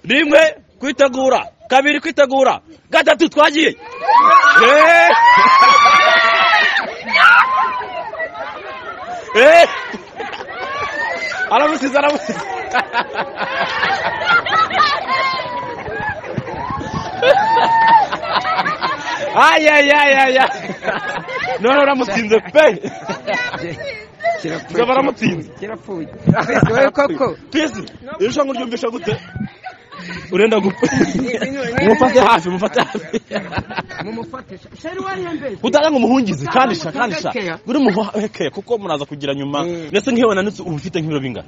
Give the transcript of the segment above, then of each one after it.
rimwe kwitegura kabiri kwitegura gatatu twagiye aramusize ay none uramutsinze pe baramutsinze kirapfuye wewe koko pisi irushanwa ryumvisha gute urenda gupfa mufate hafi mumufate sheri wariyembe utanga umuhungizi kandi buri muhekeye kuko muraza kugira nyuma ndetse nkiwe nanutse ubufite nk'ibiro bingana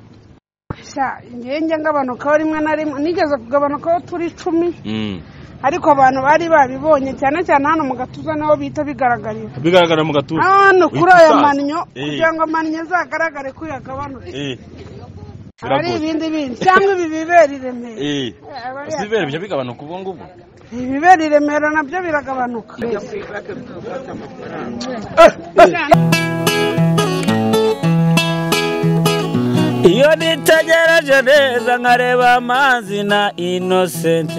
njye ngabanuka rimwe na rimwe nigeze kugabanuka turi 10 ariko abantu bari babibonye cyane hano mu gatuza naho bita bigaragara mu gatuza hano kuri aya manyo kugira ngo amanyo zagaragare ko yagabanutse hari ibindi cyangwa ibi bibera iremera ibibera byo bigabanuka ubwo ngubwo ibibera iremera nabyo biragabanuka iyo nitegereje neza nkareba amazi na Innocent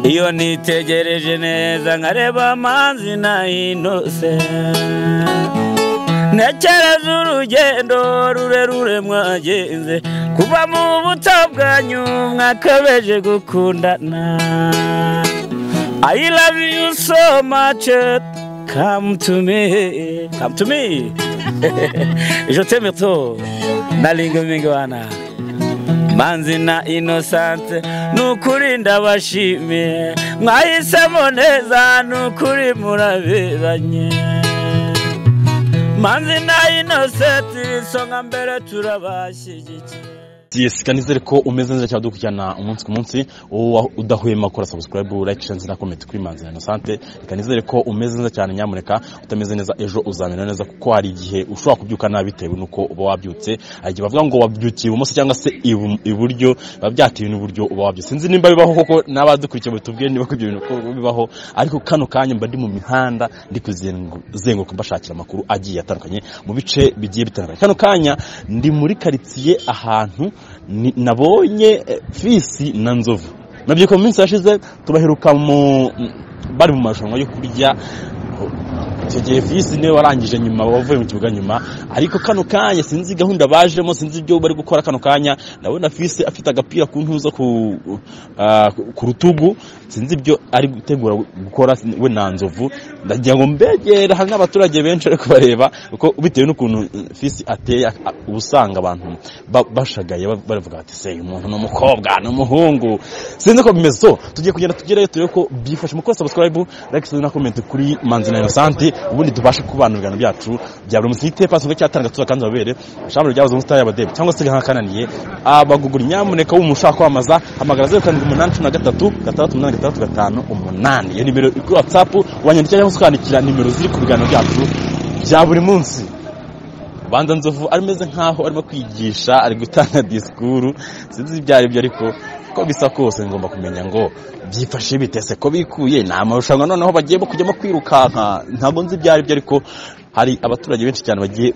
iyo nitegereje neza nkareba amazi na Innocent ntekereza urugendo rurerure mwagenze kuva mu buto bwanyu mwakabeje gukundana I love you so much come to me je t'aime trop nalinga mingwana manzi na Innocent nukuri ndabashimiye mwahisemo neza nukuri muraberanye manzi na Innocent songa mbere turabashyigikiye Yes, kanizere ko umeze neza cyane dukurikirana umunsi ku munsi udahwema gukora subscribe like share na comment kuri Manzi na Innocent kanizere ko umeze neza cyane nyamuneka utameze neza ejo uzamena neza kuko hari igihe ushobora kubyuka nabi bitewe nuko uba wabyutse agiye bavuga ngo wabyukiye umunsi cyangwa se iburyo babyatiwe n'uburyo uba wabyutse sinzi nimba bibaho koko n'abadukurikiye batubwiye niba ko ibyo bintu bibaho ariko kano kanya mba ndi mu mihanda ndi kuzenguruka mbashakira amakuru agiye atandukanye mu bice bigiye bitandukanye kano kanya ndi muri quartier ahantu nabonye Fisi na Nzovu nabyo ko minsi yashize tubaheruka bari mu marushanwa yo kurya Cege Fisi ne warangije nyuma wavuye mu kibuga nyuma ariko kano kanya sinzi gahunda bajemo sinzi ibyo bari gukora kano kanya ndabona Fisi afite agapira ku ntuza ku rutugu sinzi ibyo ari gutegura gukora we na Nzovu ndagira ngo mbegera hari n'abaturage benshi ariko bareba uko bitewe n'ukuntu Fisi ateye ubusanga abantu bashagaye baravuga ati se umuntu n'umukobwa n'umuhungu sinzi ko bimeze so tugiye kugenda tugereyo turebe ko byifashe mu ko subscribe like na comment kuri Manzi na Innocent ubundi tubashe kubana ibintu byacu bya buri munsi ite paso cyatanga tuza kandi babere shamro ryabuze umustar y'abadebe cyangwa se nkakananiye abagugura nyamuneka w'umushaka kwamaza hamagara 0783 iyo nimero kuri WhatsApp wanyandikira cyangwa ukandikira nimero ziri ku biganiro byacu bya buri munsi Banza Nzovu arimeze nkaho arimo kwigisha ari gutanga diskuru sinzi ibyari byo ariko ko bisa kose ngomba kumenya ngo byifashe bitese ko bikuye namarushanwa noneho bagiye kujyamo kwirukanka ntago nzi byari byo ariko hari abaturage benshi cyane bagiye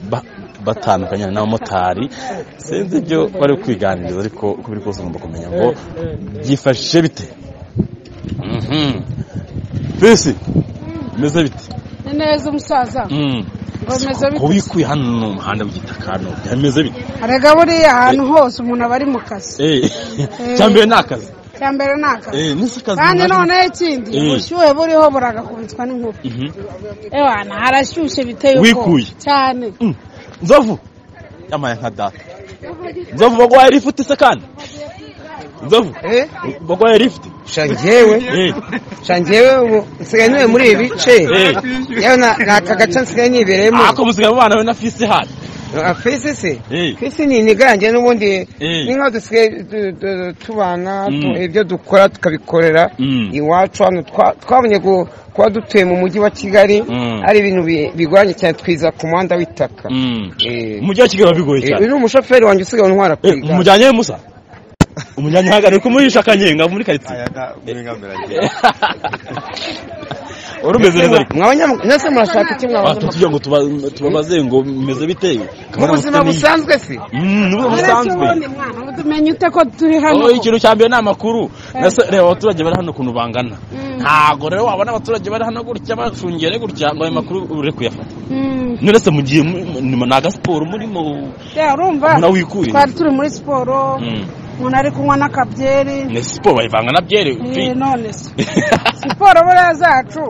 batandukanye n'abamotari sinzi ibyo bari kwiganiriza ariko uko biri kose ngomba kumenya ngo byifashe bite Fisi meze bite neza umusaza ko bikuye hano mu muhanda w'igitaka no byameze bite arega buriya ahantu hose umuntu aba ari mu kazi cyambere nakazi kandi none ikindi ubushyuhe buriho buragakubitwa n'inkuba ewana harashyushye biteye wikuye cyane Nzovu yamaye nka data Nzovu bagwaye rifuti se kandi Nzovu bagwaye rifuti shangewe ubu nsigaye niwe muri ibi bice yewe nakagaca nsigaye nibereyemo ako musigaye mubana we na Fisi hano Fisi se Fisi ni ganje n'ubundi ninka dusigaye tubana ibyo dukora tukabikorera iwacu hano twabonye kuba dutuye mu mujyi wa Kigali ari ibintu bigwanye cyane twiza ku muhanda w'itaka umujyi wa Kigali bigoye cyane uyu umushoferi wanjye usigaye ntwara kwiga umujyanye Musa umujyanye hagare kumuhisha kanyenga muri quartier urumeze neza ariko mwese murashaka iki mwabaza tugira ngo tubabaze ngo meze biteye mu buzima busanzwe se n'ubwo busanzwe tumenye ute ko turi hano ikintu cya mbere ni amakuru reba abaturage bari hano ukuntu bangana ntago rero wabona abaturage bari hano gutya bacungere gutya ngo ayo makuru ure kuyafata none se mu gihe naga siporo murimo urumva nawikuye twari turi muri siporo umuntu ari kunywa n'akabyeri ni siporo bayivanga na byeri none se siporo buriya zacu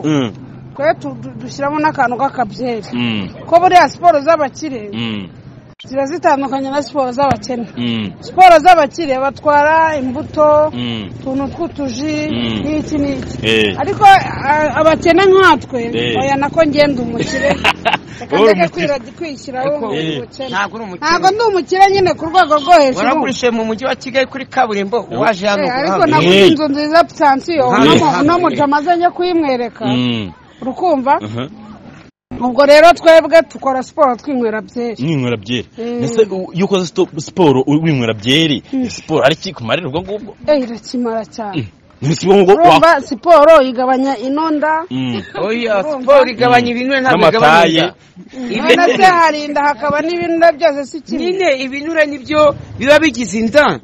twe dushyiramo n'akantu k'akabyeri ko buriya siporo z'abakire ziba zitandukanye na siporo z'abakene siporo z'abakire batwara imbuto utuntu tw'utuji n'iki n'iki ariko abakene nkatwe oya nako ngenda umukire reka kwishyiraho ntabwo ndi umukire nyine ku rwego rwo hejuru waragurishe mu mujyi wa Kigali kuri kaburimbo waje hano ariko naguze inzu nziza pansiyo no mutamaze njye kuyimwereka urukumva ubwo rero twebwe tukora siporo twinywera byeri ese iyo ukoze siporo winywera byeri siporo ari kikumarira ubwo ngubwo irakimara cyane urumva siporo igabanya inonda oya siporo igabanya ibinure ntabwo igabanya inda se harinda hakaba n'ibinure byose si kimwe nyine ibinure nibyo biba bigize inda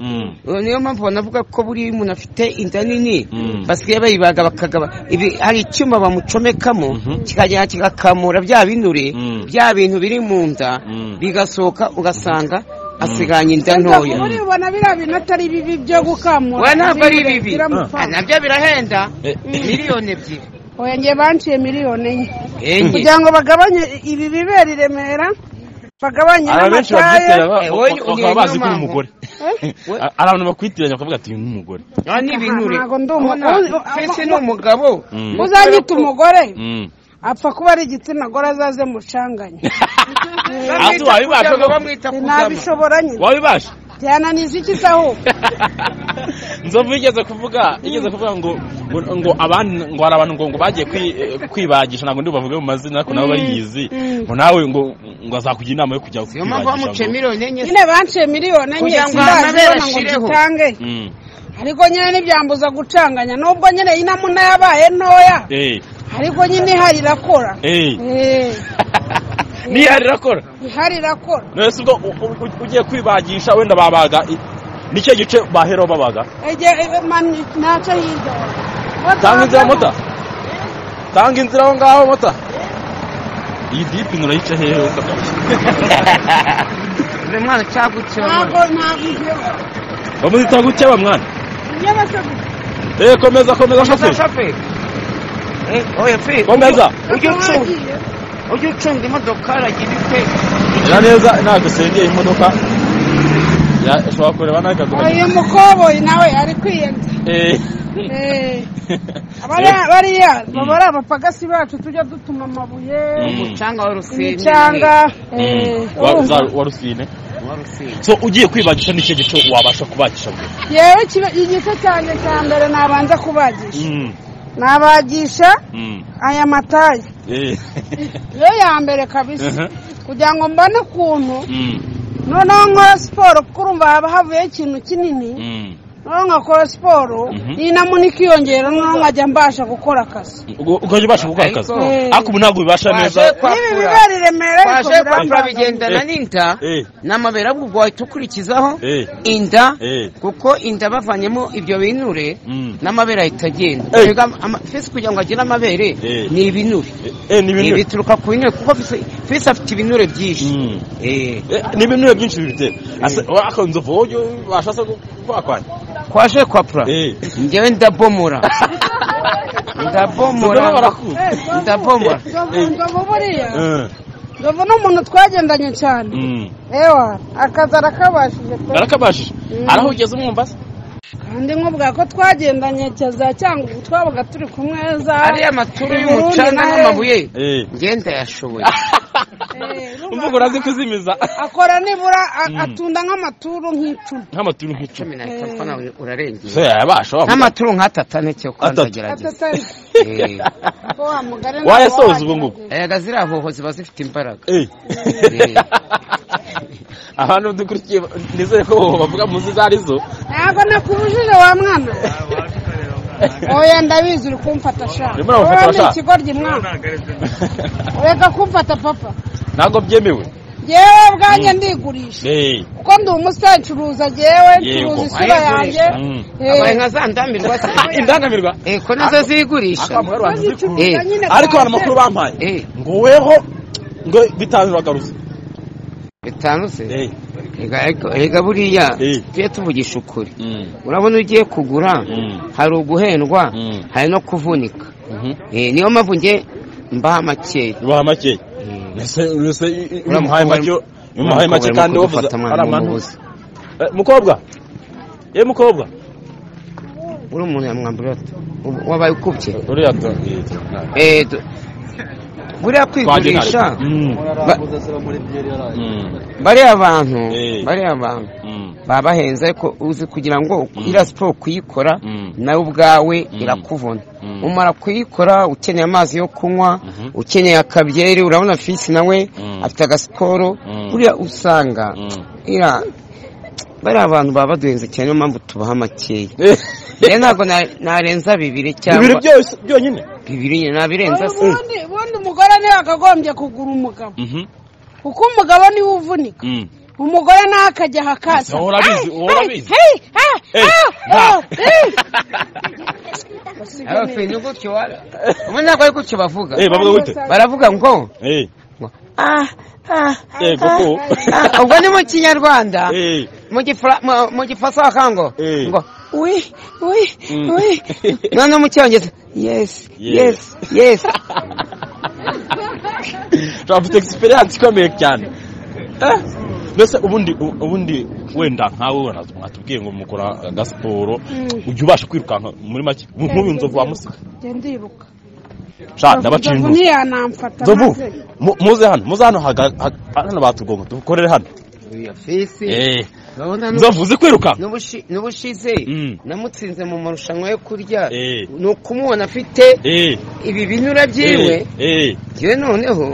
niyo mpamvu banavuga ko buri umuntu afite inda nini basigaye bayibaga bakagaba hari icyuma bamucomekamo kikagenda kigakamura bya binure bya bintu biri mu nda bigasohoka ugasanga asiganye inda ntoya muri ubona biriya bintu atari bibi byo gukamura ntabwo ari bibi nabyo birahenda miliyoni 2 oya ngiye banciye miliyoni 4 kugira ngo bagabanye ibi bibera i Remera bagabanye n'amataye bakaba bazi ko umugore abantu bakwitiranya bakavuga ati uyu ni umugore ni ibinure ntabwo ndi umugore fese ni umugabo uzanyita umugore apfa kuba ari igitsina gore azaze mucanganye nabishobora nyine wabibasha byananiza iki saho nzovu igeze kuvuga ngo abandi ngo hari abantu ngo bagiye kwibagisha ntabwo ndi bavuge mu mazina ariko nabo bariyizi ngo nawe ngo azakugira inama yo kujya kwibagisha nyine banciye miliyoni 4 sindazibona ngo dutange ariko nyine ntibyambuza gucanganya nubwo nyine inamuna yabaye ntoya ariko nyine ihari irakora n'ihari irakora ihari irakora nese ubwo ugiye kwibagisha wenda babaga nicyo gice baheraho babaga ntacyo hirya tanga inzira mota tanga inzira aho ngaho mota iyi dipi nurayica hehe uyu mwana cyagukira ntabwo bamuzita gukeba mwana komeza shoferi komeza ujye ucunga imodoka aragira ite ira neza ntabwo sengeye imodoka yashobora kureba nawe ikaguha uyu mukoboyi nawe ari kwiyenda bariya baba ari abapagasi bacu tujya dutuma amabuye umucanga wa rusine umucanga wa rusine so ugiye kwibagisha n'icyo gice wabasha kubagisha yewe igice cyanjye cya mbere nabanza kubagisha nabagisha aya matayi yo ya mbere kabisa kugira ngo mbone ukuntu noneho nkora siporo kuko urumva haba havuyeho ikintu kinini noneho nkakora siporo n'inamuna ikiyongera noneho nkajya mbasha gukora akazi ukajya ubasha gukora akazi ariko ubu ntabwo bibasha neza n'ibi bibera i Remera ariko birambara bigendana n'inda n'amabere ahubwo wahita ukurikizaho inda kuko inda bavanyemo ibyo binure n'amabere ahita agenda fesi kugira ngo agire amabere ni ibinure bituruka ku binure kuko fesi afite ibinure byinshi ni ibinure byinshi bibitera akanzovu wowe ubasha se kwakwanya kwaje kwapura njyewe ndabomora Nzovu n'umuntu twagendanye cyane ewa akazi arakabashije araho ugeze umwumva se kandi nkubwira ko twagendanye cyeza cyangwa twabaga turi kumwe za ariya maturu y'umucanga n'amabuye ngenda yashoboye umvugo urazi kuzimiza akora nibura atunda nk'amaturu nk'icumi urarengeye se yabasha nk'amaturu nk'atatane cyo kwanzagerageza wayasoza ubwo ngubwo ega zirahoho ziba zifite imbaraga abantu dukurikiye nizere ko bavuga muzi zarizo ntabwo nakubujije wa mwana oya ndabizi uri kumfata sha wowe ikigoryi mwana ureka kumfata papa ntabwo byemewe yewe bwanjye ndigurisha kuko ndi umusitari ncuruza yewe ncuruza isura yanjye abaye nka za ndamirwa indangamirwa ko nazo zigurisha ariko hari amakuru bampaye ngo weho ngo bitanu bagarutse bitanu se ega buriya tujye tuvugisha ukuri urabona ugiye kugura hari uguhendwa hari no kuvunika niyo mpamvu nge mbaha makeya umuhaye make kandi wavuze ari amantu mukobwa mukobwa uri umuntu yamwambura wabaye ukubye buriya kwigurisha bariya abantu baba bahenze ariko uzi kugira ngo iriya siporo kuyikora nawe ubwawe irakuvuna umara kuyikora ukeneye amazi yo kunywa ukeneye akabyeri urabona fisi nawe afite agasiporo buriya usanga bariya abantu baba baduhenze cyane niyo mpamvu tubaha makeya rero ntabwo narenza bibiri cyangwa byonyine bibiri nabirenza se ubundi umugore niwe akagombye kugura umugabo kuko umugabo niwe uvunika umugore nawe akajya hakaza urabizi ubu ntabwo ari gutyo bavuga baravuga ngo ubwo ni mu kinyarwanda mu gifaransa bakango ngo none mu cyongereza yes bafite experience ikomeye cyane mbese ubundi wenda nkawe mwatubwiye ngo mukora agasiporo ujya ubasha kwirukanka muri make nk'uyu nzovu wamusiga ndiruka ndabacira ntiyanamfata muze hano hano batugonga dukorere hano nzovu uzi kwiruka n'ubushize namutsinze mu marushanwa yo kurya ni ukumubona afite ibi binura byiwe yewe noneho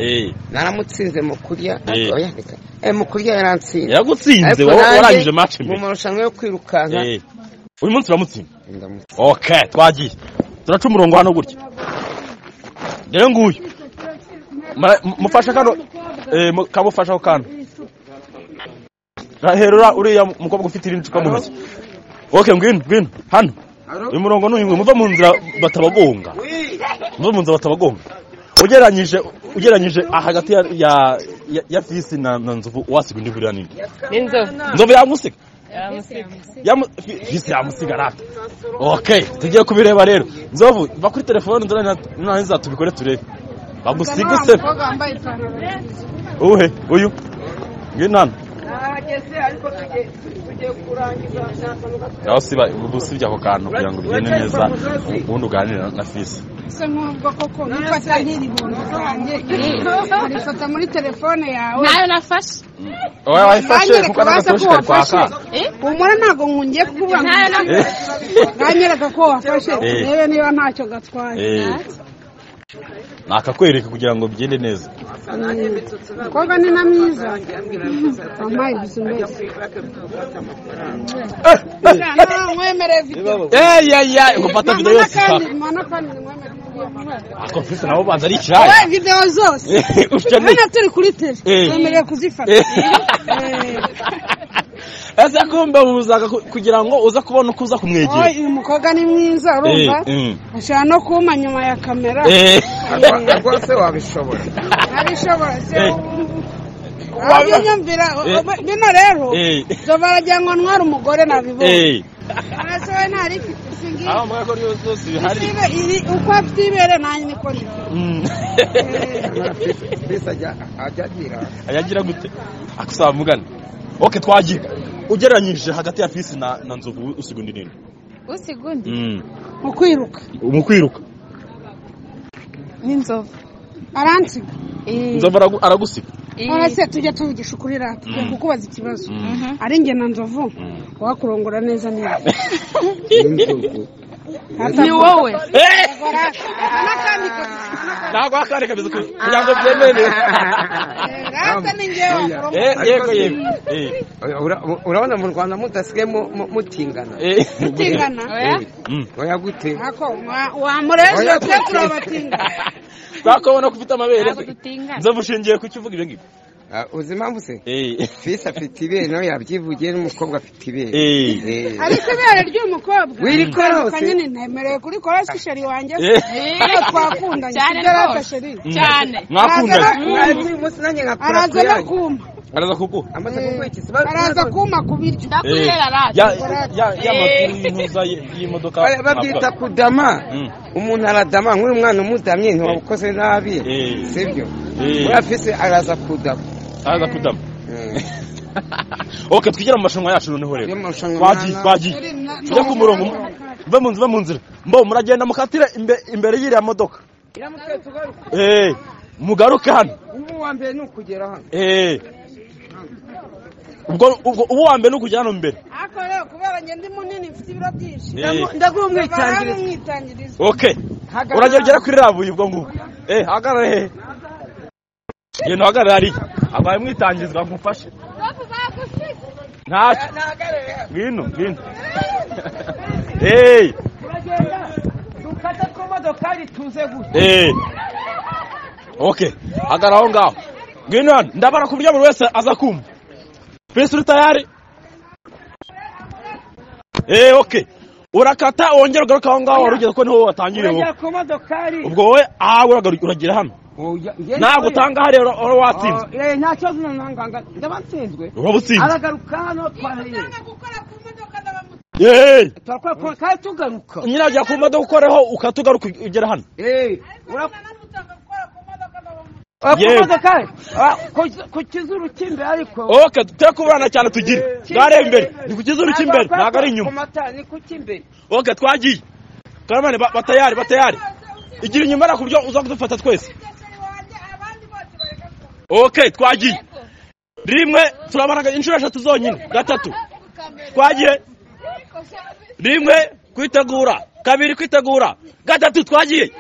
naramutsinze mu kurya mu kurya yarantsinze yagutsinze warangije match mu marushanwa yo kwirukanka uyu munsi uramutsinze okay twagiye turaca umurongo hano gutya rero nguyu mufasha kano kamufashaho kano herura uriya mukobwa ufite irindi cupa mu ntoki okay ngwino hano uyu murongo n'uyu muva mu nzira batabagonga ugeranyije hagati ya fisi na nzovu wasiga undi buriya nini nzovu yamusiga fisi yamusiga rata okay tugiye kubireba rero nzovu va kuri telefone nza tubikore turebe bagusiga se uyu ngwino hano usibye ako kantu kugira ngo bigende neza ubundi uganire na fisi se nk'ubwo koko nifata nk'iribondo zanjye arifata muri telefone yawe nayo nafashe wayifashe kuko n'agatoshi kari kwaka umura ntabwo nkungiye kuvuga nganyereka ko wafashe rebe niba ntacyo gatwaye nakakwereka kugira ngo bigende neza koga ni na mwiza wampaye business mwemere video ugufata video yose ako fisi nabo banza ari cyayi video zose hano turi kuri tele wemereye kuzifata ese kumbe muzaga kugira ngo uza kubona uko uza kumwegera uyu mukobwa ni mwiza urumva ashaka no kuma nyuma ya kamera rwose wabishobora wabyumvira bino rero baragira ngo ntware umugore nabibonye ese we ntari singi mwako yose bihari uko afite ibere nanjye niko ajagira gute akusaba mugana okay twagiye ugeranyije hagati ya fisi na nzovu usiga undi nini usiga undi mu kwiruka ni nzovu aransiga nzovu aragusiga ese tujya tuvugisha ukuri rata kukubaza ikibazo ari njye na nzovu wakurongora neza neza ni wowe ntabwo akandi kabisa kugira ngo byemere urabona mu Rwanda mudasigaye mutingana oya gute wamureze twe turabatingana twakabona ko ufite amabere nzo bushingiye ku kivuga ibyo ngibyo uzi impamvu se fisi afite ibere nawe yabyivugiye n'umukobwa afite ibere ariko ibere ry'umukobwa wirikora hose nyine ntemerewe kurikora sheri wanjye twakundanye cyane mwakundanye araza no kuma araza kuguha araza kuma ku biryo y'amakuru y'imodoka babyita kudama umuntu aradama nk'uyu mwana umudamye ntiwabukoze nabi sibyo urafise araza kudama okay twigera mu mashanwa yacu noneho rero twagiye tujya ku murongo mve mu nzira mbo muragenda mukatire imbere y'iriya modoka mugaruke hano uwa mbere n'ukugera hano ubwo uwa mbere n'ukugera hano mbere ako rero kubera njye ndi munini mfite ibiro byinshi ndaguha umwitangiriza okay uragera kuri rabuye ubwo ngubwo hagarare he genda hagarare hari abaye mwitangirizwa ngufashe ntacyo ngwino dukata ko modokari tuze gute okay hagarara aho ngaho ngwino hano ndabara ku buryo buri wese aza kumva pesi uri tayari okay urakata wongera ugaruka aho ngaho wari ugeze ko niho watangiriye uragera ku modokari ubwo wowe uragera hano ntabwo utanga hariya uri watsinzwe nta kibazo nanganga ndabatsinzwe urabutsinze aragaruka hano twariye turakora kandi tugaruka nyine ajya ku modoka ukoreho ukatugaruka ugera hano ku kizuru cy'imbere ariko okay turi kuburana cyane tugire bwareba imbere ni ku kizuru cy'imbere ntabwo ari inyuma ni ku cy'imbere okay twagiye karamane batayari igira inyuma ara ku buryo uza kudufata twese okay twagiye rimwe turabaraga inshuro 3 zonyine gatatu twagiye rimwe kwitegura kabiri kwitegura gatatu twagiye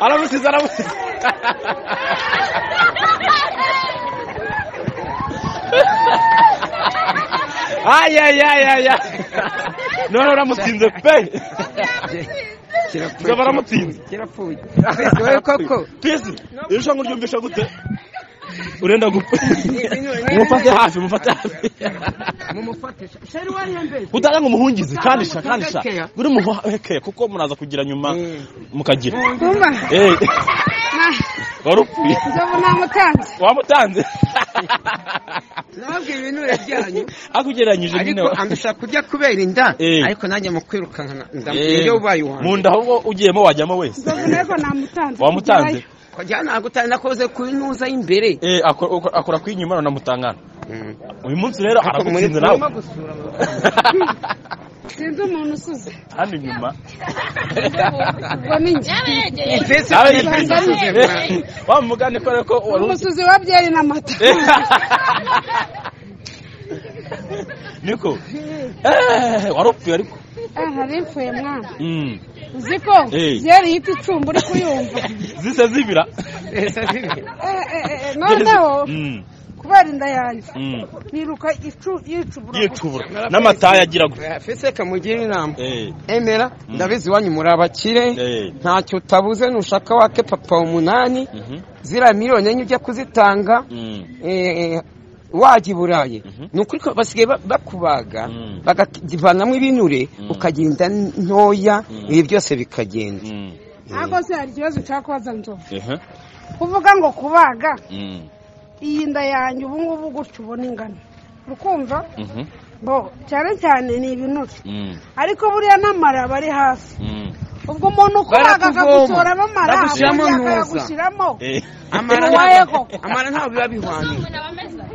aramusize ay none uramutsinze pe baramutsinze kirapfuye wewe koko pisi irushanwa ryumvisha gute urenda gupfa mufate hafi mumufate sheri wariyembe utanga ngo muhungize kandi sha uri muheke kuko muraza kugira nyuma mukagira warupfi wamutanze nababwiye ibintu rajyanyu akugeranyije nyine ariko andusha kujya kubera inda ariko nanjye mu kwirukankana ndambiye ubaye wanjye mu nda ahubwo ugiyemo wajyamo wese ndaboneko namutanze wamutanze kujya nagutana nakoze kuinuza imbere akora kwinyuma none namutangana uyu munsi rero aragutsinze nawe sinzi umuntu usuze hano inyuma ubwo ni njye wamugane ko umusuzi wa byeri n'amata niko warupfuye ariko hari mfuye mwana uziko byeri yita icumba uri kuyumva zise zibira noneho kubera inda yanjye niruka yicubura n'amataye agira gutya fese kamugira inama emera ndabizi wanyu muri abakire ntacyo utabuze nushaka wake papa 8 zira miliyoni enye ujya kuzitanga waji buraye nukuri ko basigaye bakubaga bagavanamo ibinure ukagenda ntoya ibi byose bikagenda ntabwo se hari ikibazo cyakubaza nzo kuvuga ngo kubaga iyi nda yanjye ubu ngubu gutyo ubona ingano urukumva bo cyane ni ibinure ariko buriya n'amara bari hafi ubwo umuntu kubaga akagutora amara akagushyiramo amara ntabwo biba bihwanye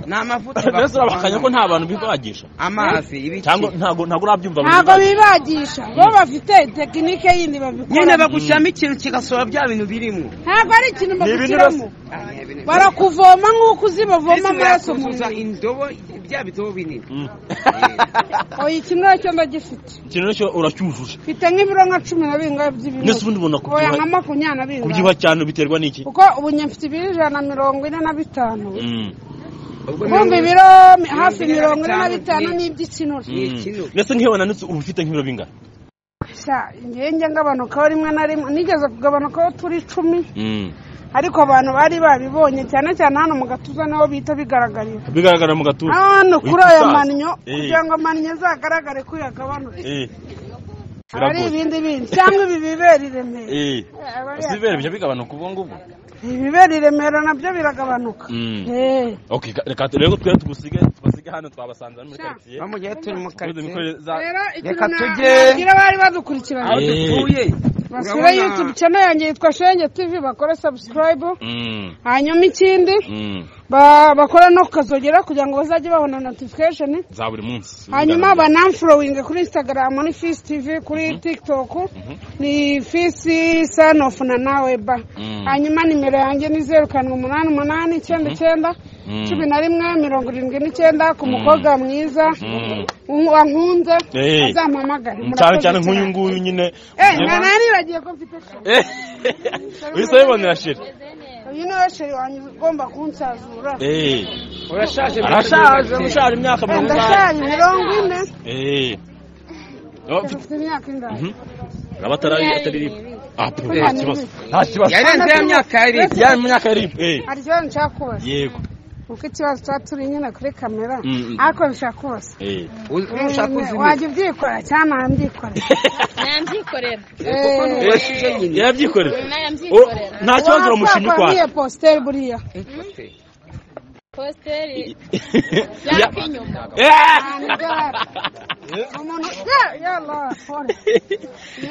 ni amavuta mbese urabakanya ko nta bantu bibagisha amazi ibiki cyangwa ntago urabyumva ntago bibagisha bo bafite tekinike yindi babikora nyine bagushyiramo ikintu kigasohora bya bintu birimo ntago ari ikintu bagushyiramo barakuvoma nk'uko uzi bavoma amaraso mu indobo bya bitobo binini oya ikimwe cyo ndagifite ikintu cyo uracyujuje mfite nk'ibiro nka 10 na bingahe by'ibintu nese ubundi ubona oya nka 20 na bingahe kubyiba cyane biterwa n'iki kuko ubu nyafite ibiro 145 Kumbi ibiro hafi 45 n'iby'ikinure nese nk'iyo wananutse ubu ufite nk'ibiro bingahe njye ngabanukaho rimwe na rimwe nigeze kugabanukaho turi 10 ariko abantu bari babibonye cyane cyane hano mu gatuza naho bita bigaragara mu gatuza hano kuri aya mannyo kugira ngo amannyo azagaragare ko yagabanutse ari ibindi cyangwa ibi bibera iremera ibibera bijya bigabanuka ubwo ngubwo ibibera iremera nabyo biragabanuka okay reka rero twe tubasige hano twabasanze muri quartier bamugiye turi mu quartier reka tujye bari badukurikirana aho dutuye basura YouTube channel yanjye yitwa Shenge TV bakora subscribe hanyuma ikindi bakora no kazogera kugira ngo bazajye babona notification za buri munsi hanyuma banamfollowing kuri Instagram ni Fis TV kuri TikTok ni Fis Son of Nanawe ba hanyuma nimero yanjye ni 078899 1179 ku mukobwa mwiza wankunze azampamagare cyane nk'uyu nguyu nyine nani bagiye ko mfite wisabe bonera shiri uyu ni shiri wanyu ugomba kunsazura urashaje urashaje imyaka 40 ndashaje 40 ufite imyaka ingahe abatari nta kibazo yarenze imyaka yari aryo ncakubaza yego uko ikibazo cyaturi nyine kuri kamera ariko nshaka kubaza wajya ubyikora cyangwa nambyikorera yabyikorera nta kibazo uramushinja ukwaye posteri buriya posteri yakinyuma umuntu yalla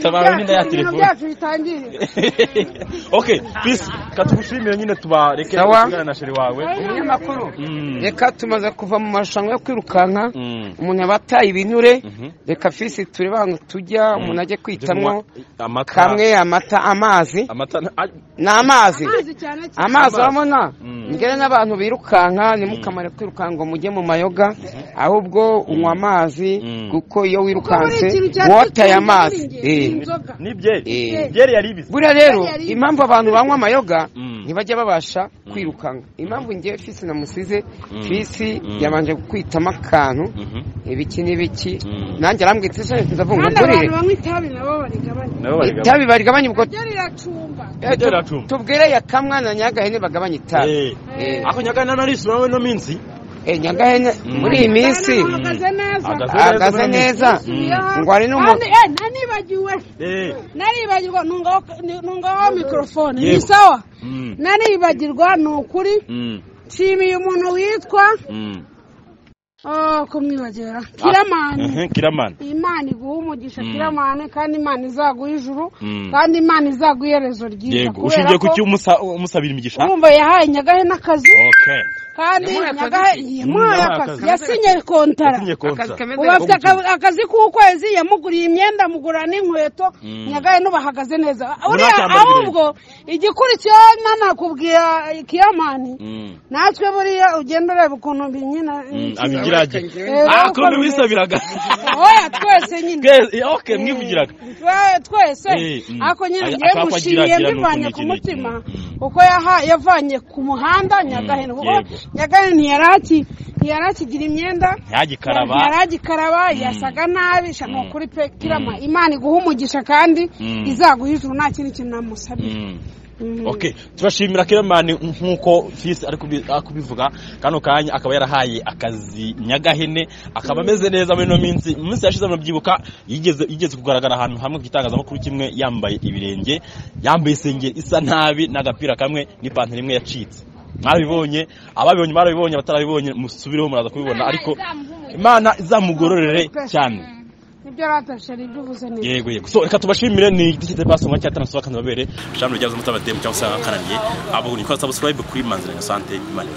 tabara ninda ya telefone byacu bitangiye okay please katugushimira nyine tubareke kugana na sheri wawe umunyamakuru reka tumaze kuva mu marushanwa yo kwirukanka umuntu abataye ibinure reka Fisi turi bantu tujya umuntu ajye kwitamwo kamwe amazi n'amazi urabona ngere n'abantu birukanka nimukamare kwirukanka ngo mujye mu mayoga ahubwo unywa amazi kuko iyo wirukanse wataye amazi byeri yari bizi buriya rero impamvu abantu banywa amayoga ntibajya babasha kwirukanka impamvu ngiye Fisi namusize Fisi yabanje kwitamo akantu ibiki n'ibiki nanjye arambwitse se ndavuga ngo durire itabi barigabanye ubwo ryaracumba tubwire yakamwana Nyagahene bagabanye itabi ako Nyagahene narisubirawe no minsi Nyagahene muri iyi minsi agaze neza ngo ari n'umuntu naribagirwa ntungaho mikrofone ni sawa naribagirwa ni ukuri nshimiye umuntu witwa kumwibagera Kiramani Imana iguha umugisha Kiramani kandi Imana izaguha ijuru kandi Imana izaguha iherezo ryiza ushingiye ku cyo umusabira imigisha umva yahaye Nyagahene akazi kandi yamuhaye akazi yasinye kontara ubafite akazi k'ukwezi yamuguriye imyenda amugura n'inkweto Nyagahene bahagaze neza ahubwo igikurikiyeho nanakubwira Kiramani natwe buriya ugenda ureba ukuntu binyina abigiraga akombe wisabiraga oya twese nyine okay mwivugiraga twese ako nyine ngiye mushimiye mbivanye ku mutima uko yavanye ku muhanda Nyagahene kuko Nyagahene ntiyarakigira imyenda ntiyaragikaraba yasaga nabi shano kuri pe Kirama Imana iguha umugisha kandi izaguha ijuru nta kindi kintu namusabira okay turashimira Kiramani nkuko Fisi ari kubivuga kano kanya akaba yarahaye akazi Nyagahene akaba ameze neza muri no minsi yashize amabyibuka yigeze kugaragara ahantu hamwe gitangazamakuru kimwe yambaye ibirenge yambaye isengeri isa nabi n'agapira kamwe n'ipantaro imwe yacitse mwabibonye ababibonye barabibonye abatarabibonye musubireho muraza kubibona ariko Imana izamugororere cyane nibyo ratashari bivuze neza yego so reka tubashimire ni igiti basomwa cyatanasoba kandi babere shamwe ryazo mutabademu cyangwa se kananiye abo ni ko subscribe kuri Manzira Innocent Imana